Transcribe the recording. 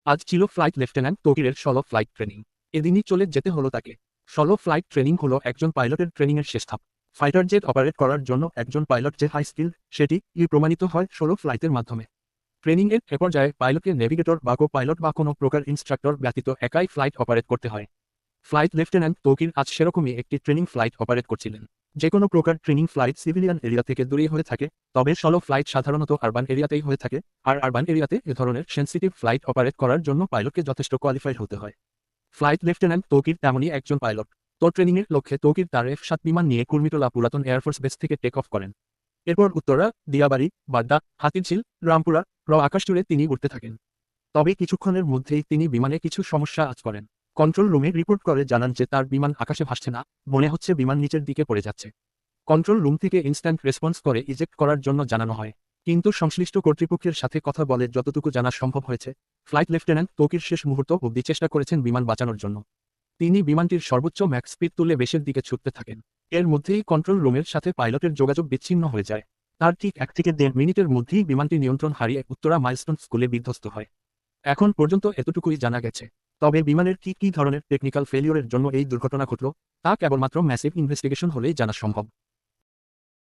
আজ ছিল flight lieutenant তৌকিরের সলো ফ্লাইট ট্রেনিং। এদিনই চলে যেতে হলো তাকে। সলো ফ্লাইট ট্রেনিং হলো একজন পাইলটের ট্রেনিংয়ের শেষ ধাপ। ফাইটার জেট অপারেট করার জন্য একজন পাইলট যে হাই স্কিল সেটি প্রমাণিত হয় সলো ফ্লাইটের মাধ্যমে। ট্রেনিংয়ের এ পর্যায়ে পাইলটকে নেভিগেটর বা কো পাইলট বা কোনো প্রকার ইনস্ট্রাক্টর ব্যতীত একাই ফ্লাইট অপারেট করতে হয়। ফ্লাইট লেফটেন্যান্ট তৌকির আজ সেরকমই একটি ট্রেনিং ফ্লাইট অপারেট করছিলেন। যে কোনো প্রকার ট্রেনিং ফ্লাইট সিভিলিয়ান এরিয়া থেকে দূরে হয়ে থাকে, তবে সলো ফ্লাইট সাধারণত আরবান এরিয়াতেই হয়ে থাকে। আর আরবান এরিয়াতে এ ধরনের সেন্সিটিভ ফ্লাইট অপারেট করার জন্য পাইলটকে যথেষ্ট কোয়ালিফাইড হতে হয়। ফ্লাইট লেফটেন্যান্ট তৌকির তেমনই একজন পাইলট। তোর ট্রেনিংয়ের লক্ষ্যে তৌকির তার F-7 বিমান নিয়ে কুর্মিটোলা পুরাতন এয়ারফোর্স বেস থেকে টেক অফ করেন। এরপর উত্তরা, দিয়াবাড়ি, বাড্ডা, হাতিরঝিল, রামপুরা আকাশ জুড়ে তিনি উড়তে থাকেন। তবে কিছুক্ষণের মধ্যেই তিনি বিমানে কিছু সমস্যা আজ করেন। কন্ট্রোল রুমে রিপোর্ট করে জানান যে তার বিমান আকাশে ভাসছে না, মনে হচ্ছে বিমান নিচের দিকে পড়ে যাচ্ছে। কন্ট্রোল রুম থেকে ইনস্ট্যান্ট রেসপন্স করে ইজেক্ট করার জন্য জানানো হয়। কিন্তু সংশ্লিষ্ট কর্তৃপক্ষের সাথে কথা বলে যতটুকু জানা সম্ভব হয়েছে, ফ্লাইট লেফটেন্যান্ট তৌকির শেষ মুহূর্ত অবধি চেষ্টা করেছেন বিমান বাঁচানোর জন্য। তিনি বিমানটির সর্বোচ্চ ম্যাক্স স্পিড তুলে বেশের দিকে ছুটতে থাকেন। এর মধ্যেই কন্ট্রোল রুমের সাথে পাইলটের যোগাযোগ বিচ্ছিন্ন হয়ে যায়। তার ঠিক 1 থেকে 1.5 মিনিটের মধ্যেই বিমানটি নিয়ন্ত্রণ হারিয়ে উত্তরা মাইলস্টোন স্কুলে বিধ্বস্ত হয়। এখন পর্যন্ত এতটুকুই জানা গেছে। তবে বিমানের কি ধরনের টেকনিক্যাল ফেলিওরের জন্য এই দুর্ঘটনা ঘটল, তা কেবলমাত্র ম্যাসিভ ইনভেস্টিগেশন হলেই জানা সম্ভব।